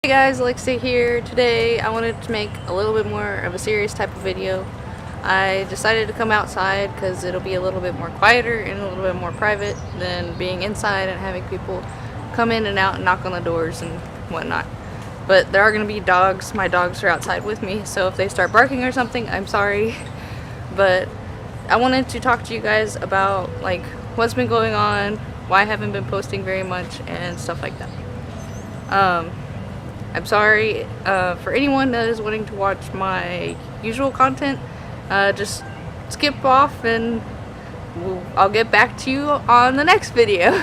guys, Alexa here. Today I wanted to make a little bit more of a serious type of video. I decided to come outside because it'll be a little bit more quieter and a little bit more private than being inside and having people come in and out and knock on the doors and whatnot. But there are going to be dogs. My dogs are outside with me, so if they start barking or something, I'm sorry. But I wanted to talk to you guys about like what's been going on, why I haven't been posting very much, and stuff like that. I'm sorry for anyone that is wanting to watch my usual content. Just skip off and I'll get back to you on the next video.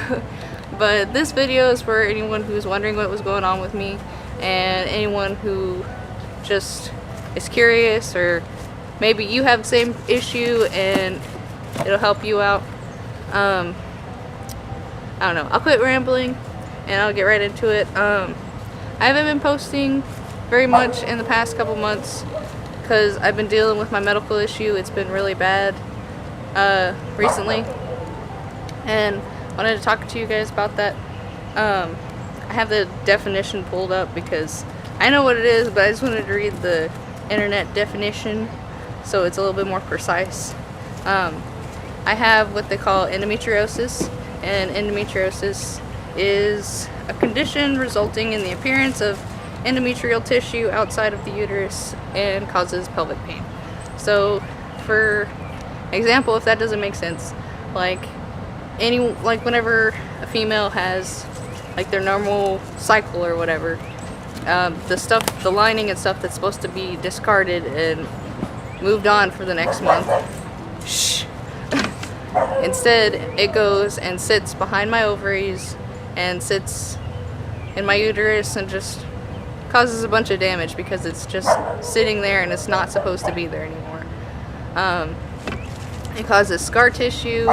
But this video is for anyone who's wondering what was going on with me, and anyone who just is curious, or maybe you have the same issue and it'll help you out. I don't know. I'll quit rambling and I'll get right into it. I haven't been posting very much in the past couple months because I've been dealing with my medical issue. It's been really bad recently, and I wanted to talk to you guys about that. I have the definition pulled up because I know what it is, but I just wanted to read the internet definition so it's a little bit more precise. I have what they call endometriosis, and endometriosis is a condition resulting in the appearance of endometrial tissue outside of the uterus and causes pelvic pain. So, for example, if that doesn't make sense, like whenever a female has like their normal cycle or whatever, the lining and stuff that's supposed to be discarded and moved on for the next month, instead it goes and sits behind my ovaries and sits in my uterus and just causes a bunch of damage because it's just sitting there and it's not supposed to be there anymore. It causes scar tissue.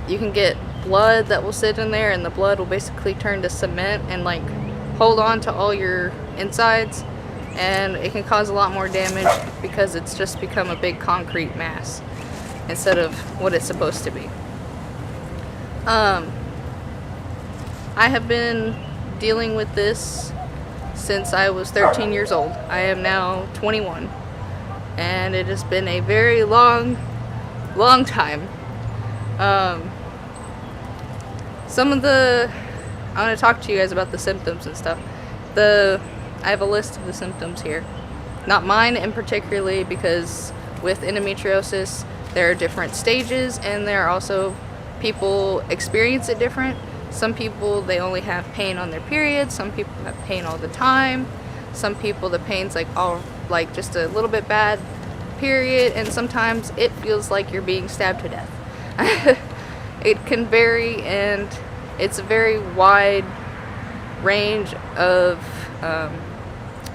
You can get blood that will sit in there, and the blood will basically turn to cement and like hold on to all your insides, and it can cause a lot more damage because it's just become a big concrete mass instead of what it's supposed to be. I have been dealing with this since I was 13 years old. I am now 21, and it has been a very long time. I want to talk to you guys about the symptoms and stuff. I have a list of the symptoms here. Not mine in particularly, because with endometriosis there are different stages, and there are also people experience it different. Some people, they only have pain on their period. Some people have pain all the time. Some people, the pain's like just a little bit bad period, and sometimes it feels like you're being stabbed to death. It can vary, and it's a very wide range of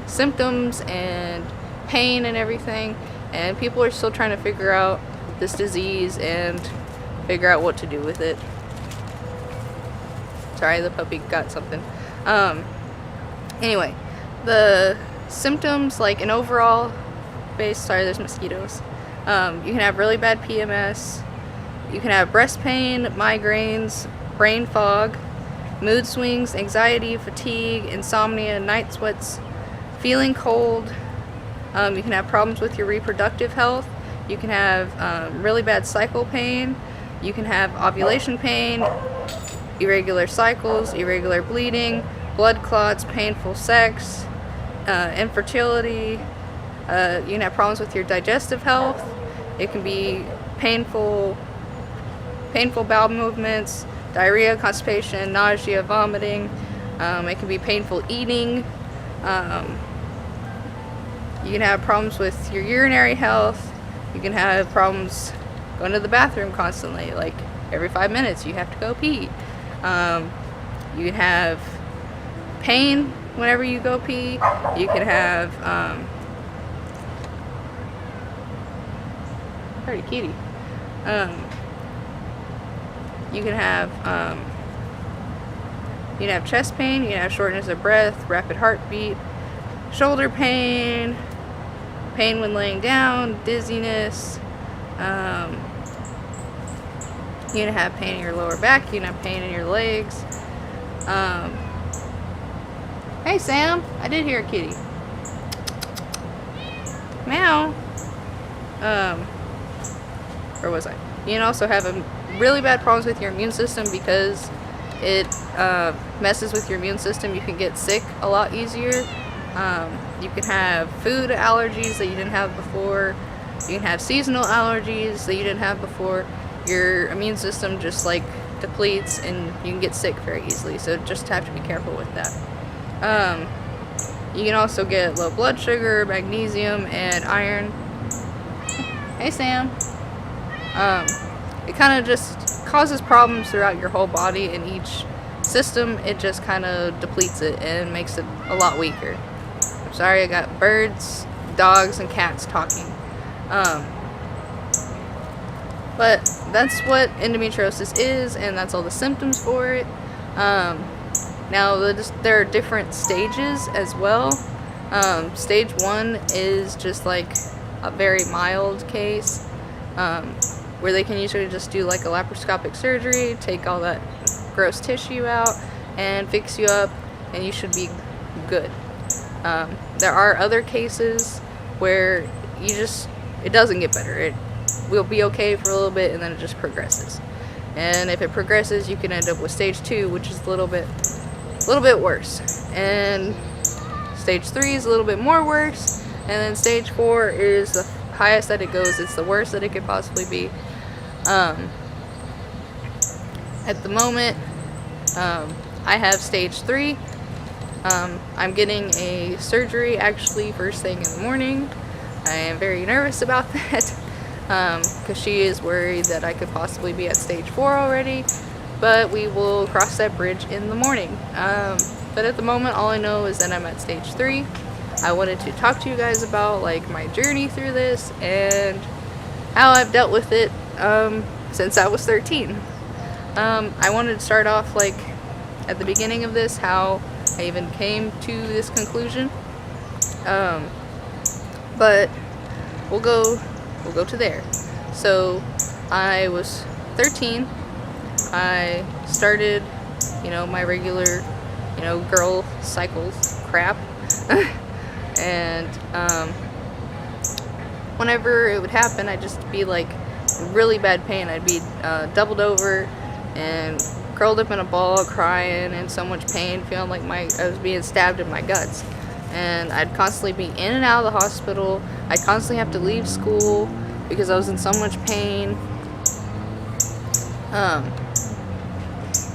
symptoms and pain and everything, and people are still trying to figure out this disease and figure out what to do with it. Sorry, the puppy got something. Anyway, the symptoms, like an overall base, sorry, there's mosquitoes. You can have really bad PMS. You can have breast pain, migraines, brain fog, mood swings, anxiety, fatigue, insomnia, night sweats, feeling cold. You can have problems with your reproductive health. You can have really bad cycle pain. You can have ovulation pain, irregular cycles, irregular bleeding, blood clots, painful sex, infertility. You can have problems with your digestive health. It can be painful bowel movements, diarrhea, constipation, nausea, vomiting. It can be painful eating. You can have problems with your urinary health. You can have problems going to the bathroom constantly, like every 5 minutes you have to go pee. You can have pain whenever you go pee. You can have pretty kitty. You can have chest pain. You can have shortness of breath, rapid heartbeat, shoulder pain, pain when laying down, dizziness. You can have pain in your lower back. You can have pain in your legs. Hey Sam, I did hear a kitty. Meow. Where was I? You can also have really bad problems with your immune system because it messes with your immune system. You can get sick a lot easier. You can have food allergies that you didn't have before. You can have seasonal allergies that you didn't have before. Your immune system just like depletes and you can get sick very easily, so just have to be careful with that. You can also get low blood sugar, magnesium, and iron. Hey Sam. It kind of just causes problems throughout your whole body, and each system it just kind of depletes it and makes it a lot weaker. I'm sorry, I got birds, dogs, and cats talking. But that's what endometriosis is, and that's all the symptoms for it. Now there are different stages as well. Stage 1 is just like a very mild case, where they can usually just do like a laparoscopic surgery, take all that gross tissue out, and fix you up, and you should be good. There are other cases where it doesn't get better. It will be okay for a little bit and then it just progresses. And if it progresses, you can end up with stage 2, which is a little bit worse. And stage 3 is a little bit more worse. And then stage 4 is the highest that it goes. It's the worst that it could possibly be. At the moment, I have stage 3. I'm getting a surgery actually first thing in the morning. I am very nervous about that because she is worried that I could possibly be at stage 4 already, but we will cross that bridge in the morning. But at the moment, all I know is that I'm at stage 3. I wanted to talk to you guys about like my journey through this and how I've dealt with it since I was 13. I wanted to start off like at the beginning of this, how I even came to this conclusion. But we'll go to there. So I was 13. I started, my regular, girl cycles crap. And whenever it would happen, I'd just be like in really bad pain. I'd be doubled over and curled up in a ball, crying in so much pain, feeling like I was being stabbed in my guts. And I'd constantly be in and out of the hospital. I'd constantly have to leave school because I was in so much pain.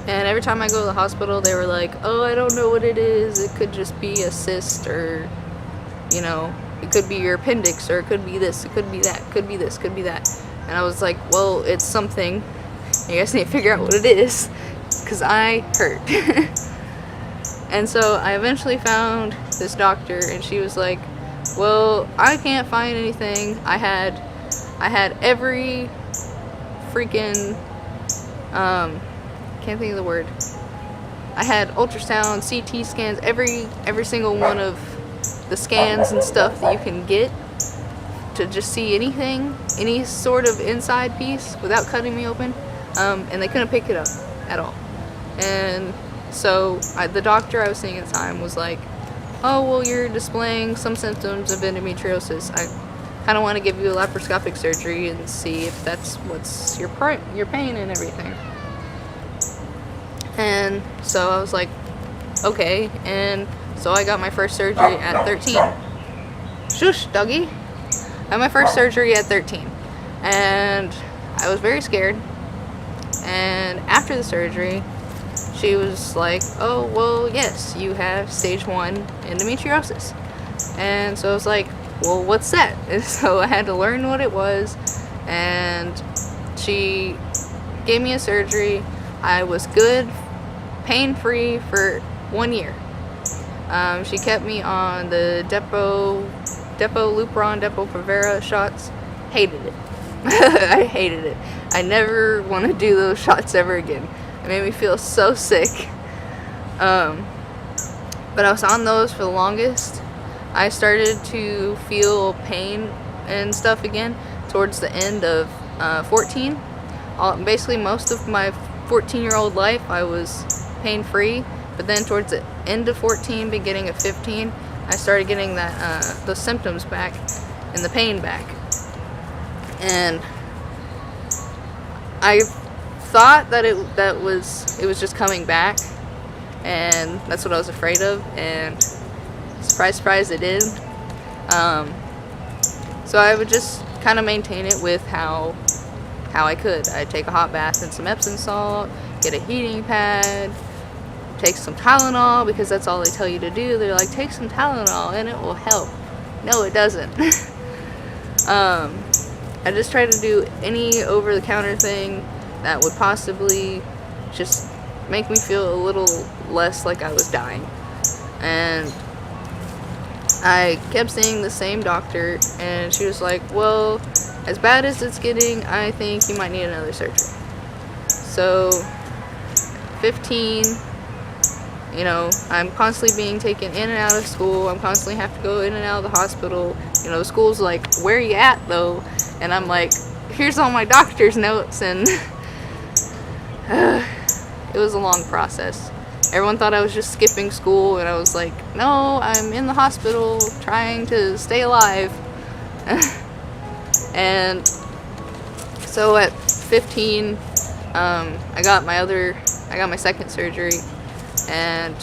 And every time I go to the hospital, they were like, oh, I don't know what it is. It could just be a cyst, or, it could be your appendix, or it could be this, it could be that, could be this, could be that. And I was like, well, it's something. You guys need to figure out what it is, because I hurt. And so I eventually found this doctor, and she was like, well, I can't find anything. I had every freaking, can't think of the word. I had ultrasound, CT scans, every single one of the scans and stuff that you can get to just see anything, any sort of inside piece without cutting me open, and they couldn't pick it up at all. And so the doctor I was seeing at the time was like, oh, well, you're displaying some symptoms of endometriosis. I kind of want to give you a laparoscopic surgery and see if that's what's your pain and everything. And so I was like, okay. And so I got my first surgery at 13. Shush, doggy. I had my first surgery at 13. And I was very scared. And after the surgery, she was like, oh, well, yes, you have stage 1 endometriosis. And so I was like, well, what's that? And so I had to learn what it was. And she gave me a surgery. I was good, pain-free for 1 year. She kept me on the Depo-Lupron, Depo-Provera shots. Hated it. I hated it. I never want to do those shots ever again. It made me feel so sick. But I was on those for the longest. I started to feel pain and stuff again towards the end of 14. Basically most of my 14-year-old life I was pain-free, but then towards the end of 14, beginning of 15, I started getting that those symptoms back and the pain back. And I thought that it was just coming back, and that's what I was afraid of, and surprise, surprise, it did. So I would just kind of maintain it with how I could. I'd take a hot bath in some Epsom salt, get a heating pad, take some Tylenol, because that's all they tell you to do. They're like, take some Tylenol and it will help. No, it doesn't. I just tried to do any over-the-counter thing that would possibly just make me feel a little less like I was dying. And I kept seeing the same doctor, and she was like, well, as bad as it's getting, I think you might need another surgery. So 15, you know, I'm constantly being taken in and out of school. I'm constantly have to go in and out of the hospital. You know, the school's like, where are you at though? And I'm like, here's all my doctor's notes. And it was a long process. Everyone thought I was just skipping school, and I was like, no, I'm in the hospital trying to stay alive. And so at 15, I got my second surgery, and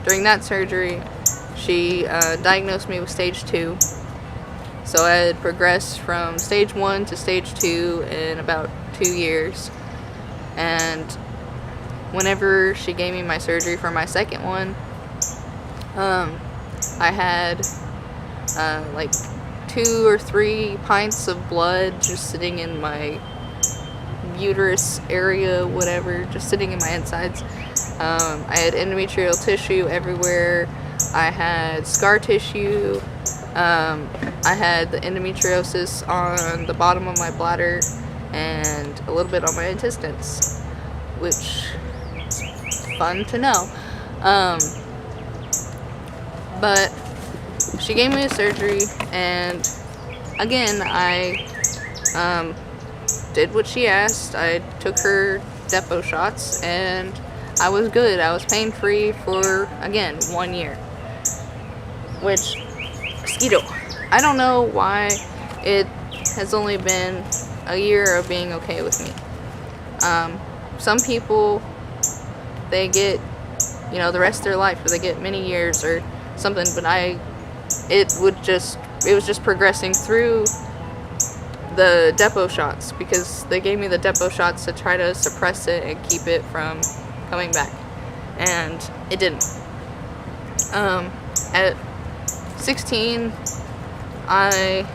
during that surgery, she diagnosed me with stage 2. So I had progressed from stage 1 to stage 2 in about 2 years. And whenever she gave me my surgery for my second one, I had like 2 or 3 pints of blood just sitting in my uterus area, whatever, just sitting in my insides. I had endometrial tissue everywhere. I had scar tissue. I had the endometriosis on the bottom of my bladder and a little bit on my intestines, which is fun to know. But she gave me a surgery, and again, I did what she asked. I took her depot shots, and I was good. I was pain-free for, again, 1 year. Which, mosquito. I don't know why it has only been a year of being okay with me. Some people, they get, you know, the rest of their life, or they get many years or something, but it was just progressing through the depot shots, because they gave me the depot shots to try to suppress it and keep it from coming back, and it didn't. At 16, I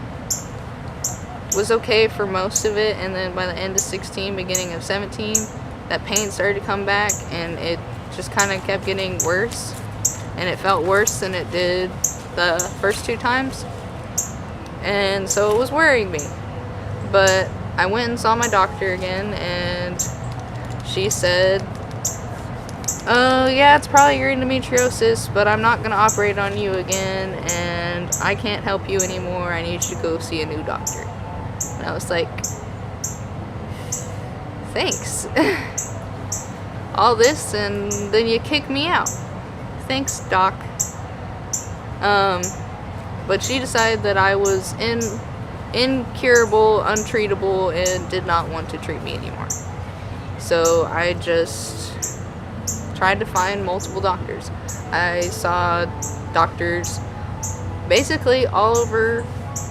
was okay for most of it, and then by the end of 16, beginning of 17, that pain started to come back, and it just kind of kept getting worse, and it felt worse than it did the first 2 times, and so it was worrying me. But I went and saw my doctor again, and she said, oh yeah, it's probably your endometriosis, but I'm not going to operate on you again, and I can't help you anymore. I need you to go see a new doctor. And I was like, thanks. All this, and then you kick me out. Thanks, doc. But she decided that I was incurable, untreatable, and did not want to treat me anymore. So I just tried to find multiple doctors. I saw doctors basically all over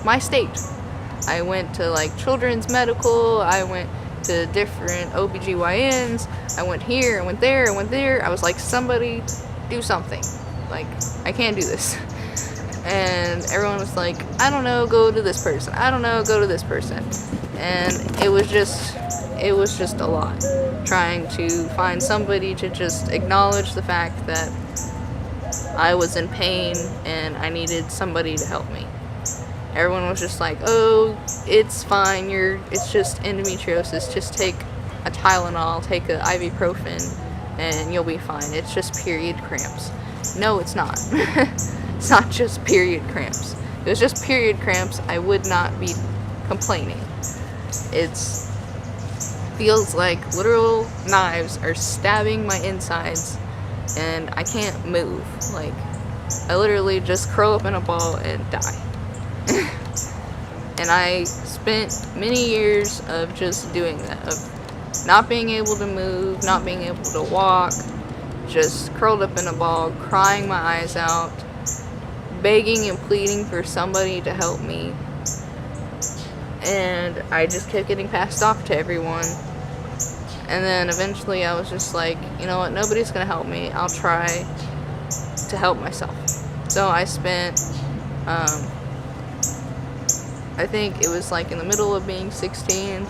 my state. I went to like Children's Medical, I went to different OBGYNs, I went here, I went there, I went there. I was like, somebody do something. Like, I can't do this. And everyone was like, I don't know, go to this person. I don't know, go to this person. And it was just a lot. Trying to find somebody to just acknowledge the fact that I was in pain and I needed somebody to help me. Everyone was just like, oh, it's fine, it's just endometriosis, just take a Tylenol, take a ibuprofen, and you'll be fine. It's just period cramps. No, it's not. It's not just period cramps. If it was just period cramps, I would not be complaining. Feels like literal knives are stabbing my insides, and I can't move. Like, I literally just curl up in a ball and die. And I spent many years of just doing that, of not being able to move, not being able to walk, just curled up in a ball, crying my eyes out, begging and pleading for somebody to help me. And I just kept getting passed off to everyone. And then eventually I was just like, you know what, nobody's gonna help me, I'll try to help myself. So I spent, I think it was like in the middle of being 16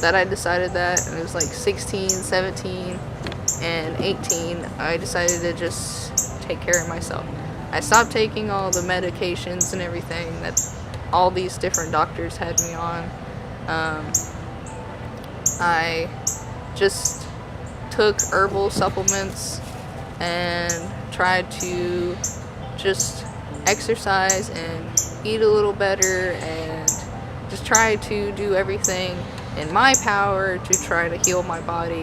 that I decided that, and it was like 16, 17, and 18, I decided to just take care of myself. I stopped taking all the medications and everything that all these different doctors had me on. I just took herbal supplements and tried to just exercise and eat a little better and just try to do everything in my power to try to heal my body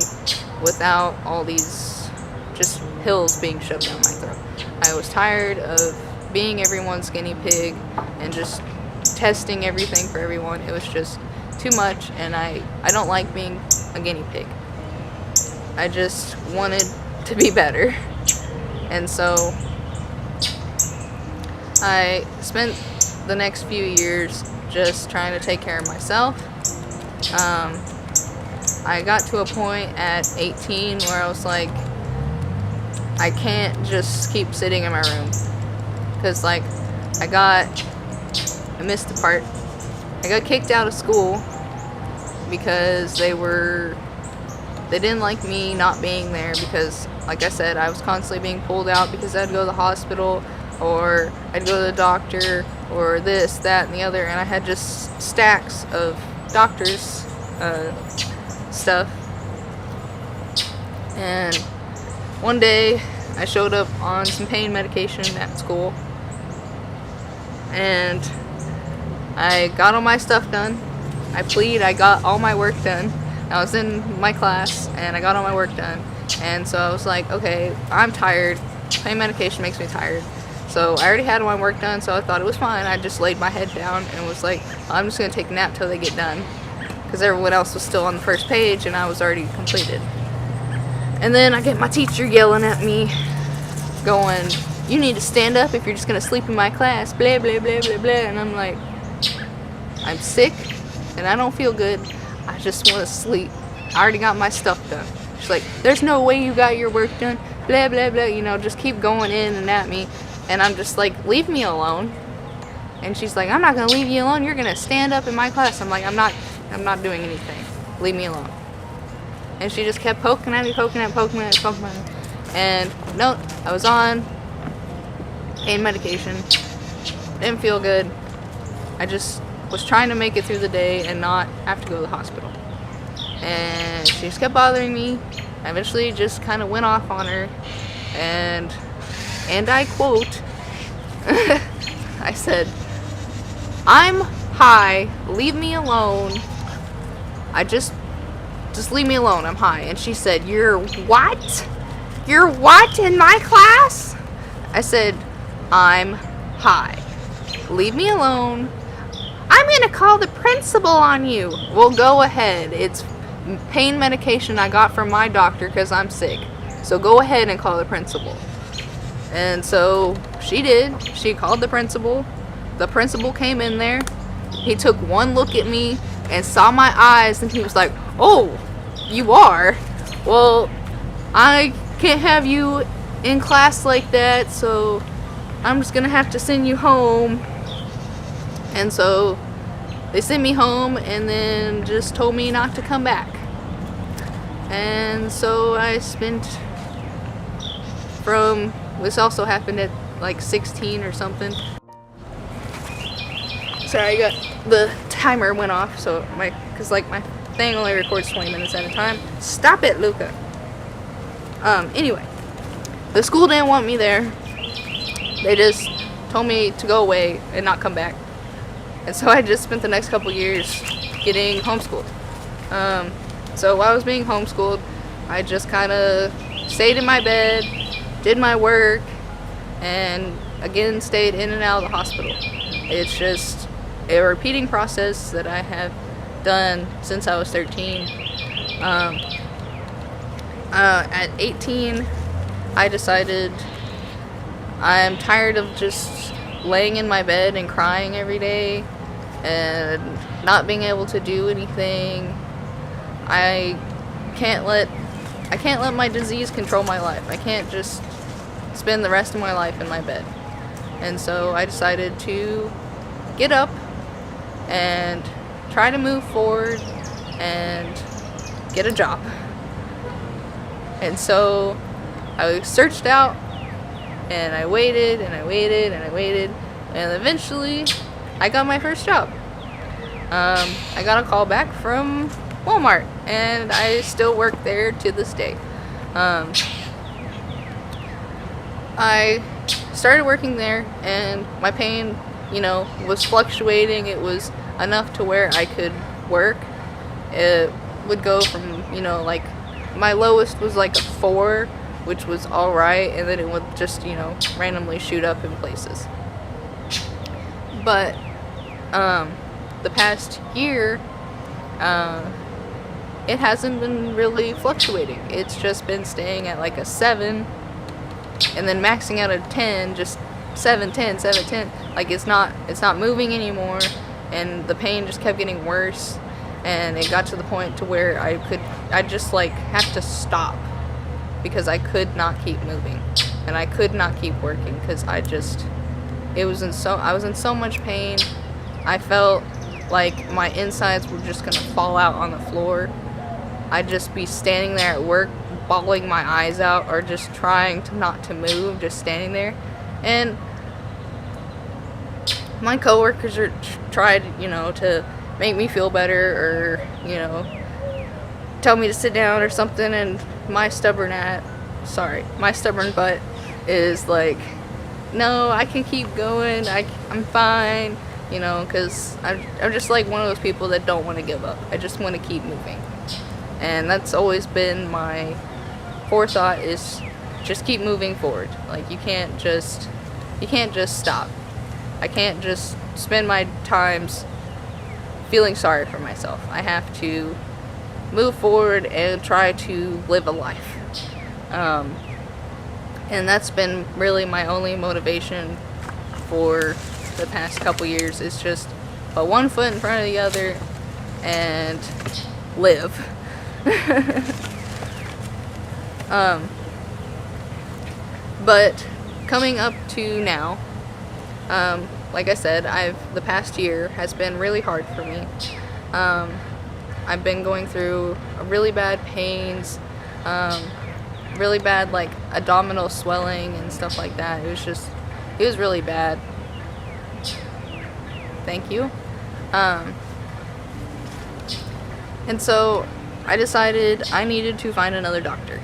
without all these just pills being shoved down my throat. I was tired of being everyone's guinea pig and just testing everything for everyone. It was just too much, and I don't like being a guinea pig. I just wanted to be better. And so I spent the next few years just trying to take care of myself. I got to a point at 18 where I was like, I can't just keep sitting in my room. Because, like, I missed the part. I got kicked out of school because they didn't like me not being there because, like I said, I was constantly being pulled out because I'd go to the hospital or I'd go to the doctor or this, that, and the other, and I had just stacks of doctors' stuff. And one day I showed up on some pain medication at school and I got all my stuff done. I got all my work done. I was in my class and I got all my work done. And so I was like, okay, I'm tired. Pain medication makes me tired. So I already had all my work done, so I thought it was fine. I just laid my head down and was like, I'm just going to take a nap till they get done. Because everyone else was still on the first page and I was already completed. And then I get my teacher yelling at me, going, you need to stand up if you're just going to sleep in my class, blah, blah, blah, blah, blah. And I'm like, I'm sick and I don't feel good. I just want to sleep. I already got my stuff done. She's like, there's no way you got your work done, blah, blah, blah. You know, just keep going in and at me. And I'm just like, leave me alone. And she's like, I'm not going to leave you alone. You're going to stand up in my class. I'm like, I'm not doing anything. Leave me alone. And she just kept poking at me. And no, I was on pain medication. Didn't feel good. I just was trying to make it through the day and not have to go to the hospital. And she just kept bothering me. I eventually just kind of went off on her. And I quote, I said, I'm high, leave me alone. Just leave me alone, I'm high. And she said, you're what? You're what in my class? I said, I'm high, leave me alone. I'm gonna call the principal on you. Well, go ahead. It's pain medication I got from my doctor because I'm sick. So go ahead and call the principal. And so she did. She called the principal. The principal came in there. He took one look at me and saw my eyes and he was like, oh, you are? Well, I can't have you in class like that, so I'm just gonna have to send you home. And so they sent me home and then just told me not to come back. And so I spent this also happened at like 16 or something. Sorry, the timer went off, so because like my thing only records 20 minutes at a time. Stop it, Luca. Anyway, the school didn't want me there. They just told me to go away and not come back. And so I just spent the next couple years getting homeschooled. So while I was being homeschooled, I just kind of stayed in my bed, did my work, and again stayed in and out of the hospital. It's just a repeating process that I have done since I was 13. At 18, I decided I'm tired of just laying in my bed and crying every day and not being able to do anything. I can't let my disease control my life. I can't just spend the rest of my life in my bed. And so I decided to get up and try to move forward and get a job. And so I searched out, and I waited and I waited and I waited, and eventually I got my first job. I got a call back from Walmart, and I still work there to this day. I started working there, and my pain, was fluctuating. It was enough to where I could work. It would go from, like, my lowest was like a 4, which was alright, and then it would just, randomly shoot up in places. But, the past year, it hasn't been really fluctuating. It's just been staying at like a 7, and then maxing out at 10, just 7, 10, 7, 10. Like, it's not moving anymore, and the pain just kept getting worse, and it got to the point to where I just like have to stop, because I could not keep moving, and I could not keep working, because I was in so much pain. I felt like my insides were just gonna fall out on the floor. I'd just be standing there at work, bawling my eyes out, or just trying not to move, just standing there. And my coworkers tried, to make me feel better, or, tell me to sit down or something, and my stubborn butt is like, no, I can keep going, I'm fine, because I'm just like one of those people that don't want to give up. I just want to keep moving. And that's always been my forethought, is just keep moving forward. Like, you can't just stop. I can't just spend my times feeling sorry for myself. I have to move forward and try to live a life. And that's been really my only motivation for the past couple years, is just put one foot in front of the other and live. But coming up to now, like I said, the past year has been really hard for me. I've been going through really bad pains, really bad like abdominal swelling and stuff like that. It was really bad. Thank you. And so I decided I needed to find another doctor.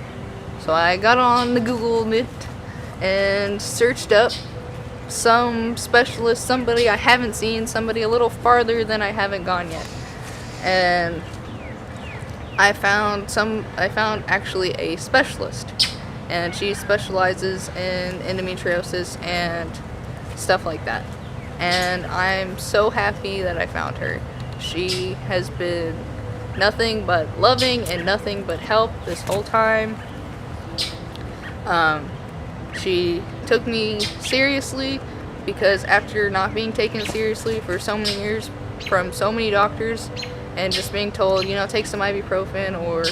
So I got on the Google Meet and searched up some specialist, somebody I haven't seen, somebody a little farther than I haven't gone yet. And I found actually a specialist, and she specializes in endometriosis and stuff like that. And I'm so happy that I found her. She has been nothing but loving and nothing but help this whole time. She took me seriously, because after not being taken seriously for so many years from so many doctors, and just being told, take some ibuprofen, or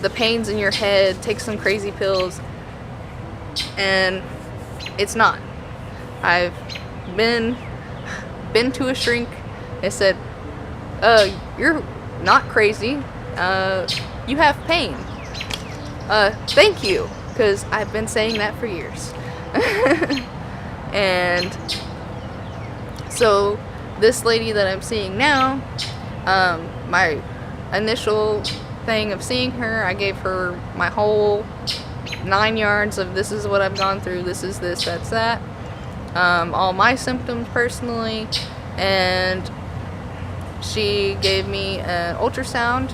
the pain's in your head, take some crazy pills, and it's not. I've been to a shrink. They said, you're not crazy, you have pain. Thank you, because I've been saying that for years. And so this lady that I'm seeing now, my initial thing of seeing her, I gave her my whole 9 yards of this is what I've gone through, this is this, that's that, all my symptoms personally, and she gave me an ultrasound.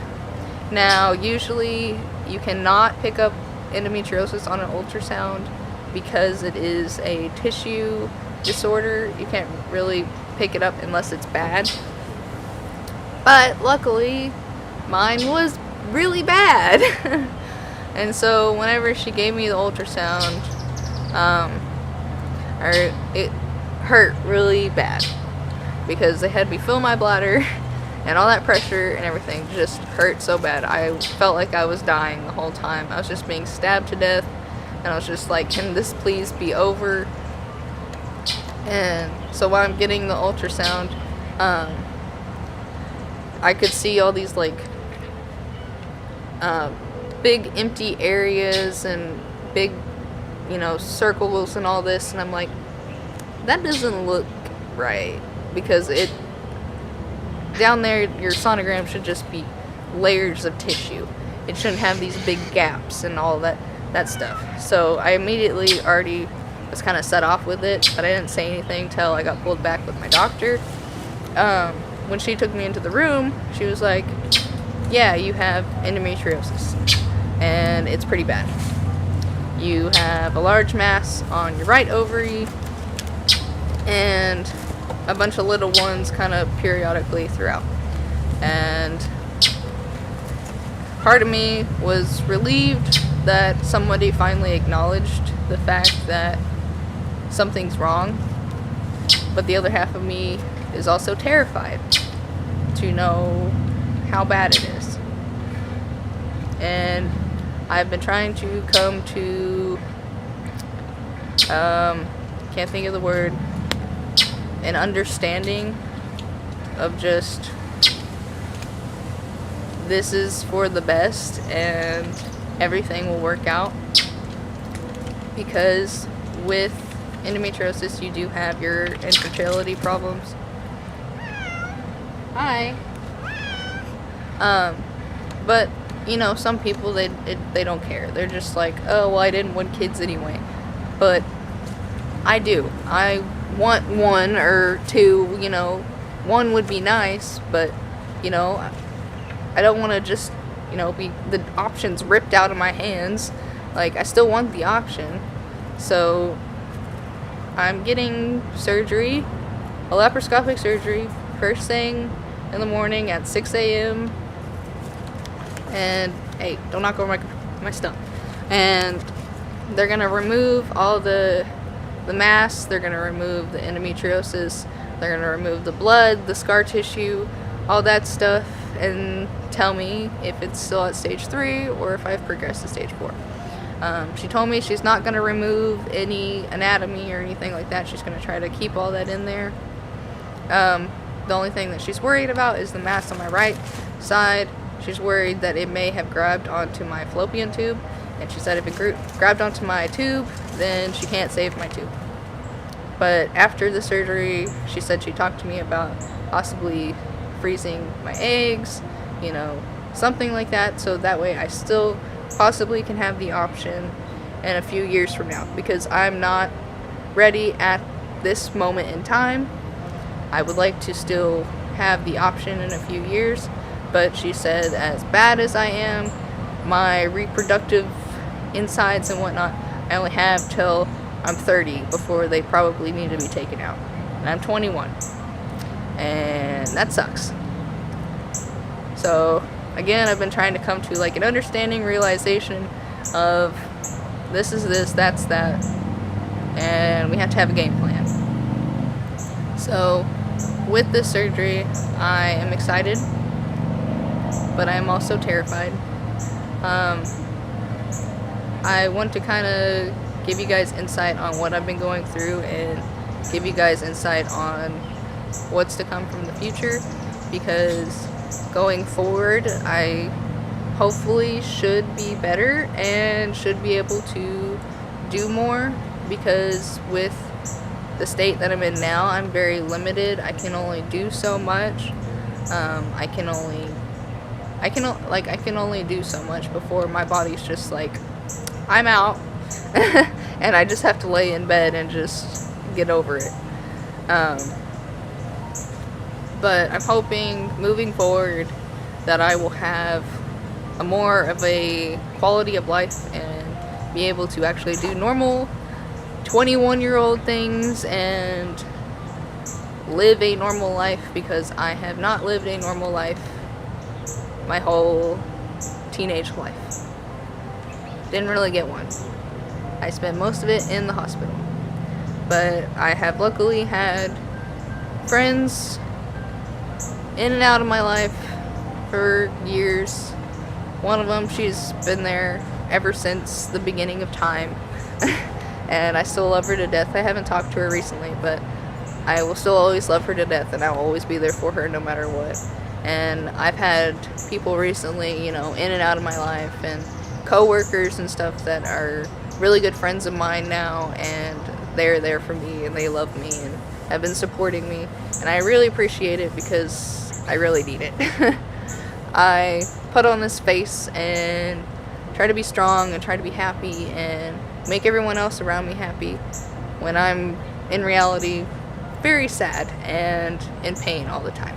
Now, usually you cannot pick up endometriosis on an ultrasound because it is a tissue disorder. You can't really pick it up unless it's bad. But luckily, mine was really bad. And so whenever she gave me the ultrasound, it hurt really bad because they had me fill my bladder and all that pressure and everything just hurt so bad. I felt like I was dying the whole time. I was just being stabbed to death, and I was just like, can this please be over? And so while I'm getting the ultrasound, I could see all these like big empty areas and big, circles and all this, and I'm like, that doesn't look right, because it down there, your sonogram should just be layers of tissue. It shouldn't have these big gaps and all that stuff. So I immediately already was kind of set off with it, but I didn't say anything till I got pulled back with my doctor. When she took me into the room, she was like, yeah, you have endometriosis, and it's pretty bad. You have a large mass on your right ovary, and a bunch of little ones kind of periodically throughout. And part of me was relieved that somebody finally acknowledged the fact that something's wrong, but the other half of me is also terrified to know how bad it is. And I've been trying to come to can't think of the word, an understanding of just, this is for the best and everything will work out. Because with endometriosis, you do have your infertility problems. Hi. But some people, they don't care. They're just like, oh well, I didn't want kids anyway. But I do. I want one or two. One would be nice, but I don't want to just be the options ripped out of my hands. Like, I still want the option. So I'm getting surgery, a laparoscopic surgery, first thing in the morning at 6 a.m. And hey, don't knock over my stuff. And they're gonna remove all the mass. They're gonna remove the endometriosis. They're gonna remove the blood, the scar tissue, all that stuff, and tell me if it's still at stage 3 or if I've progressed to stage 4. She told me she's not gonna remove any anatomy or anything like that. She's gonna try to keep all that in there. The only thing that she's worried about is the mass on my right side. She's worried that it may have grabbed onto my fallopian tube, and she said if it grabbed onto my tube, then she can't save my tube. But after the surgery, she said she talked to me about possibly freezing my eggs, something like that, so that way I still possibly can have the option in a few years from now, because I'm not ready at this moment in time. I would like to still have the option in a few years, but she said as bad as I am, my reproductive insides and whatnot, I only have till I'm 30 before they probably need to be taken out. And I'm 21. And that sucks. So again, I've been trying to come to like an understanding, realization of this is this, that's that, and we have to have a game plan. So with this surgery, I am excited, but I am also terrified. I want to kind of give you guys insight on what I've been going through and give you guys insight on what's to come from the future, because going forward, I hopefully should be better and should be able to do more, because with the state that I'm in now, I'm very limited. I can only do so much. I can only do so much before my body's just like, I'm out. And I just have to lay in bed and just get over it. But I'm hoping moving forward that I will have more of a quality of life and be able to actually do normal 21-year-old things and live a normal life, because I have not lived a normal life my whole teenage life. Didn't really get one. I spent most of it in the hospital. But I have luckily had friends in and out of my life for years. One of them, she's been there ever since the beginning of time. And I still love her to death. I haven't talked to her recently, but I will still always love her to death, and I will always be there for her no matter what. And I've had people recently, in and out of my life, and co-workers and stuff that are really good friends of mine now, and they're there for me, and they love me, and have been supporting me. And I really appreciate it, because I really need it. I put on this face and try to be strong and try to be happy and make everyone else around me happy, when I'm in reality very sad and in pain all the time.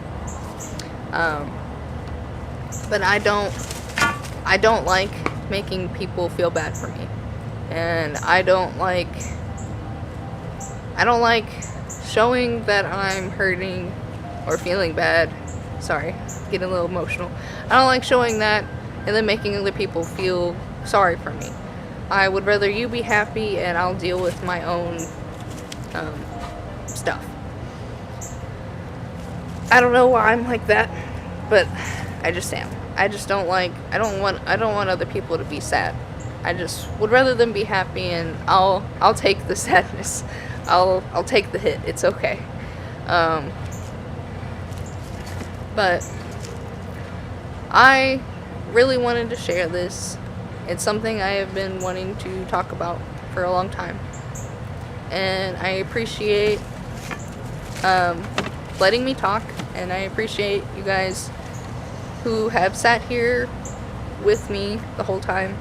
But I don't like making people feel bad for me, and I don't like showing that I'm hurting or feeling bad. Sorry, getting a little emotional. I don't like showing that and then making other people feel sorry for me. I would rather you be happy, and I'll deal with my own stuff. I don't know why I'm like that, but I just am. I don't want other people to be sad. I just would rather them be happy, and I'll take the sadness. I'll take the hit. It's okay. But I really wanted to share this. It's something I have been wanting to talk about for a long time, and I appreciate letting me talk, and I appreciate you guys who have sat here with me the whole time.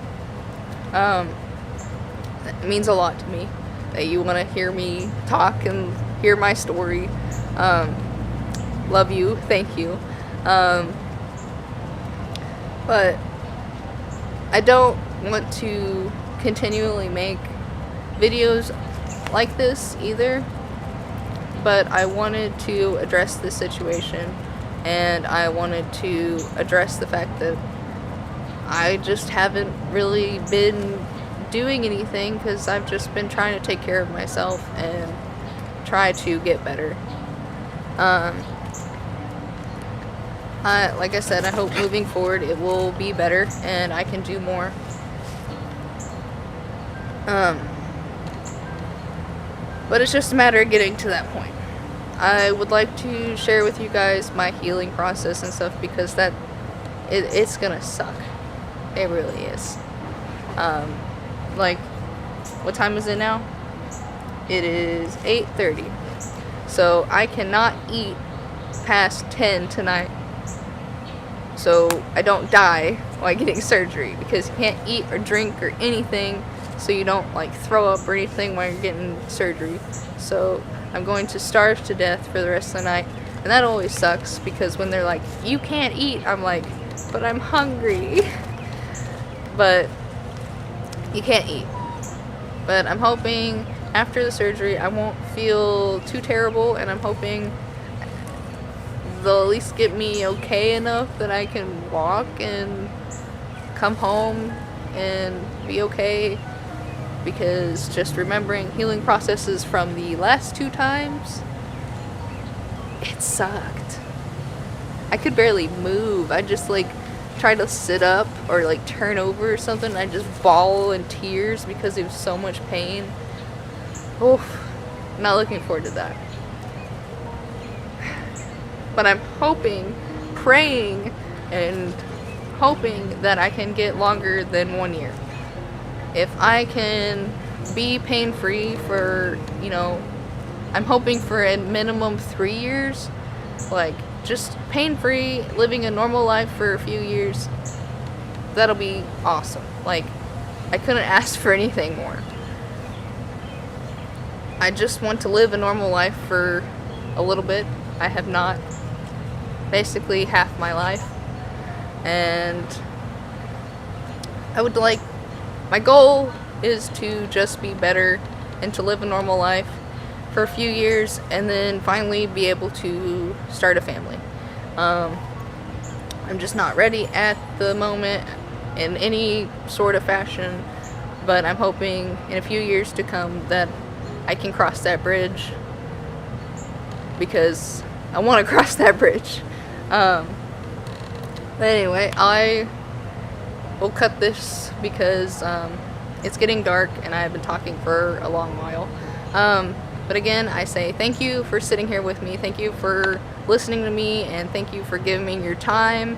It means a lot to me that you want to hear me talk and hear my story. Love you, thank you. But I don't want to continually make videos like this either, but I wanted to address this situation, and I wanted to address the fact that I just haven't really been doing anything, because I've just been trying to take care of myself and try to get better. Like I said, I hope moving forward it will be better and I can do more. But it's just a matter of getting to that point. I would like to share with you guys my healing process and stuff, because it's gonna suck. It really is. Like, what time is it now? It is 8:30. So I cannot eat past 10 tonight, so I don't die while getting surgery, because you can't eat or drink or anything, so you don't like throw up or anything while you're getting surgery. So I'm going to starve to death for the rest of the night, and that always sucks, because when they're like, you can't eat, I'm like, but I'm hungry. But you can't eat. But I'm hoping after the surgery I won't feel too terrible, and I'm hoping they'll at least get me okay enough that I can walk and come home and be okay, because just remembering healing processes from the last 2 times, it sucked. I could barely move. I just like try to sit up or like turn over or something, and I just bawl in tears because it was so much pain. Oof, not looking forward to that. But I'm hoping, praying, and hoping that I can get longer than 1 year. If I can be pain-free for, I'm hoping for a minimum 3 years, like just pain-free, living a normal life for a few years, that'll be awesome. Like, I couldn't ask for anything more. I just want to live a normal life for a little bit. I have not. Basically half my life, and I would like, my goal is to just be better and to live a normal life for a few years and then finally be able to start a family. I'm just not ready at the moment in any sort of fashion, but I'm hoping in a few years to come that I can cross that bridge, because I want to cross that bridge. But anyway, I will cut this because it's getting dark and I've been talking for a long while. But again, I say thank you for sitting here with me. Thank you for listening to me, and thank you for giving me your time.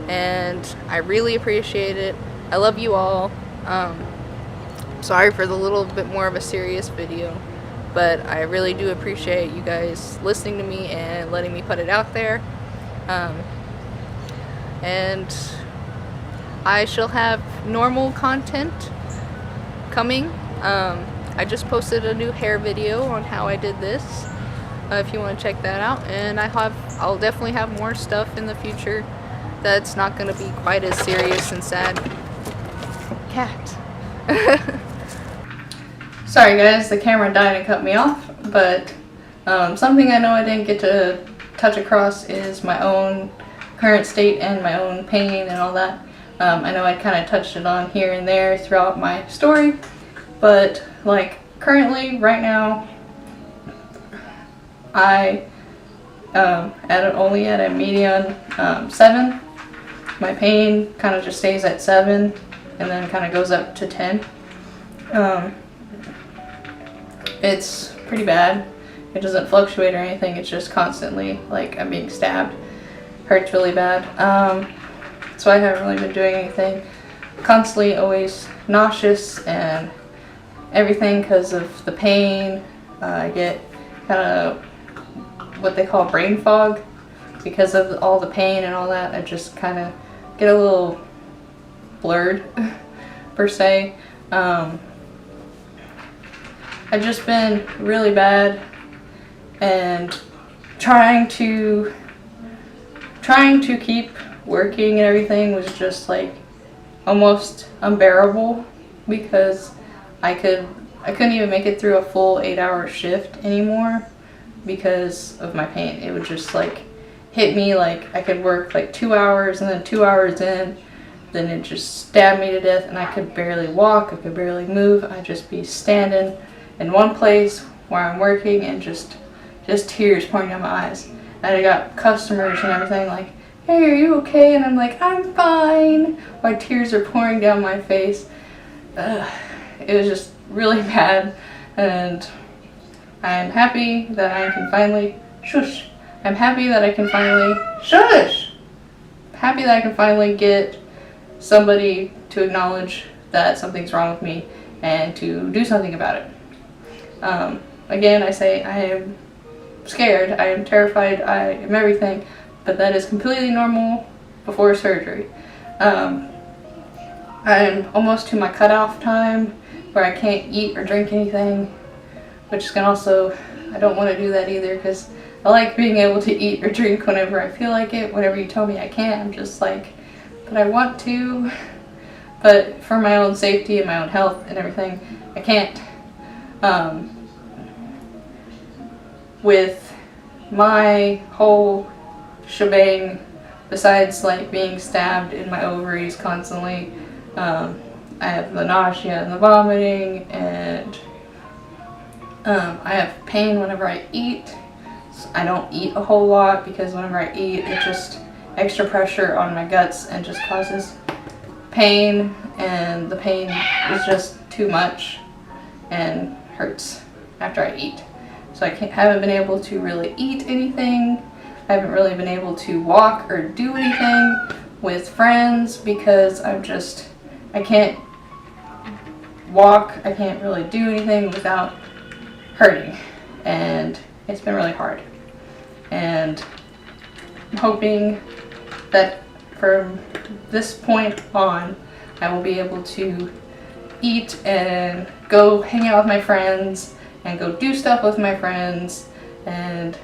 And I really appreciate it. I love you all. Sorry for the little bit more of a serious video, but I really do appreciate you guys listening to me and letting me put it out there. And I shall have normal content coming. I just posted a new hair video on how I did this, if you want to check that out, and I'll definitely have more stuff in the future that's not going to be quite as serious and sad. Cat. Sorry guys, the camera died and cut me off, but something I know I didn't get to touch across is my own current state and my own pain and all that. I know I kind of touched it on here and there throughout my story, but like currently right now I only at a median 7. My pain kind of just stays at 7 and then kind of goes up to 10. It's pretty bad. It doesn't fluctuate or anything, it's just constantly like I'm being stabbed. Hurts really bad. So I haven't really been doing anything. Constantly always nauseous and everything because of the pain. I get kind of what they call brain fog because of all the pain and all that. I just kind of get a little blurred per se. I've just been really bad, and trying to keep working and everything was just like almost unbearable, because I couldn't even make it through a full 8-hour shift anymore because of my pain. It would just like hit me like I could work like 2 hours, and then 2 hours in, then it just stabbed me to death, and I could barely walk, I could barely move. I'd just be standing in one place where I'm working and just tears pouring down my eyes. And I got customers and everything like, "Hey, are you okay?" And I'm like, "I'm fine." My tears are pouring down my face. It was just really bad, and I'm happy that I can finally shush. I'm happy that I can finally shush. Happy that I can finally get somebody to acknowledge that something's wrong with me and to do something about it. Again, I say I am scared, I am terrified, I am everything, but that is completely normal before surgery. I'm almost to my cutoff time where I can't eat or drink anything, which is also, I don't want to do that either, because I like being able to eat or drink whenever I feel like it. Whenever you tell me I can't, I'm just like, but I want to. But for my own safety and my own health and everything, I can't. With my whole shebang, besides like being stabbed in my ovaries constantly, I have the nausea and the vomiting, and I have pain whenever I eat. I don't eat a whole lot because whenever I eat, it just extra pressure on my guts and just causes pain, and the pain is just too much and hurts after I eat. So I haven't been able to really eat anything. I haven't really been able to walk or do anything with friends because I can't walk. I can't really do anything without hurting, and it's been really hard. And I'm hoping that from this point on, I will be able to eat and go hang out with my friends and go do stuff with my friends and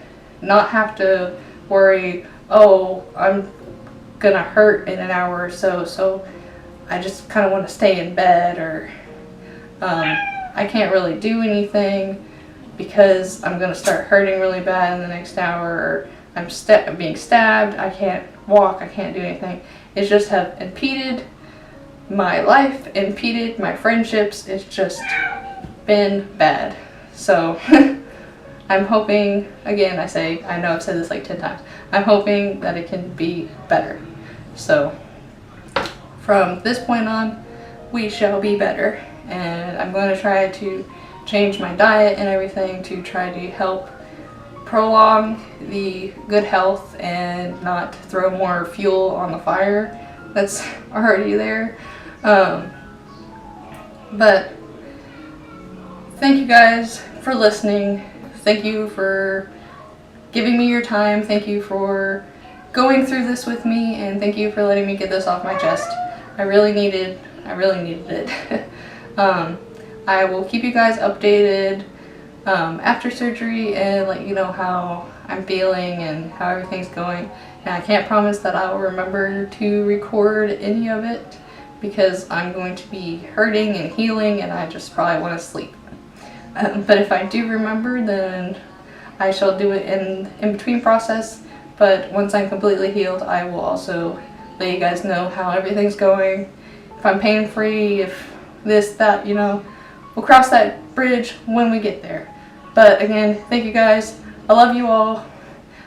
not have to worry, oh, I'm gonna hurt in an hour or so, so I just kind of want to stay in bed, or I can't really do anything because I'm going to start hurting really bad in the next hour, or I'm being stabbed. I can't walk, I can't do anything. It's just have impeded my life, impeded my friendships. It's just been bad. So I'm hoping, again, I know I've said this like 10 times, I'm hoping that it can be better. So from this point on, we shall be better. And I'm going to try to change my diet and everything to try to help prolong the good health and not throw more fuel on the fire that's already there. But thank you guys for listening. Thank you for giving me your time. Thank you for going through this with me, and thank you for letting me get this off my chest. I really needed it. I will keep you guys updated after surgery and let you know how I'm feeling and how everything's going. And I can't promise that I will remember to record any of it because I'm going to be hurting and healing and I just probably want to sleep. But if I do remember, then I shall do it in between process. But once I'm completely healed, I will also let you guys know how everything's going. If I'm pain free, if this, that, you know, we'll cross that bridge when we get there. But again, thank you guys. I love you all.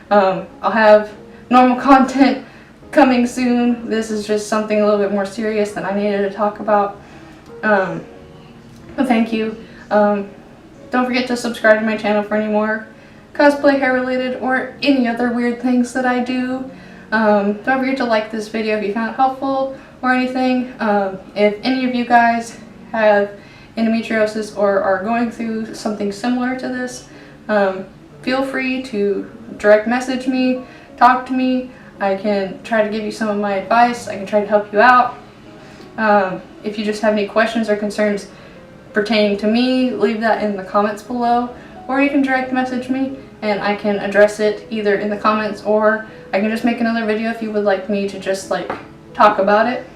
I'll have normal content coming soon. This is just something a little bit more serious that I needed to talk about. But thank you. Don't forget to subscribe to my channel for any more cosplay, hair related, or any other weird things that I do. Don't forget to like this video if you found it helpful or anything. If any of you guys have endometriosis or are going through something similar to this, feel free to direct message me, talk to me. I can try to give you some of my advice. I can try to help you out. If you just have any questions or concerns pertaining to me, leave that in the comments below, or you can direct message me and I can address it either in the comments, or I can just make another video if you would like me to just like talk about it,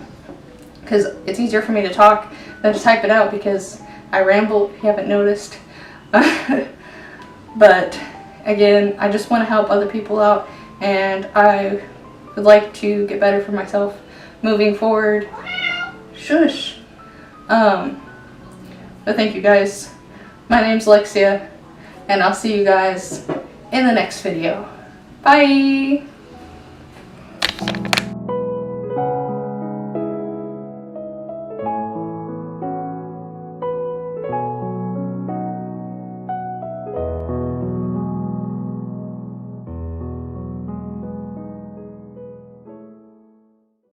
because it's easier for me to talk than to type it out because I ramble, if you haven't noticed. But again, I just want to help other people out, and I would like to get better for myself moving forward. Shush. But thank you guys. My name's Alexia, and I'll see you guys in the next video. Bye!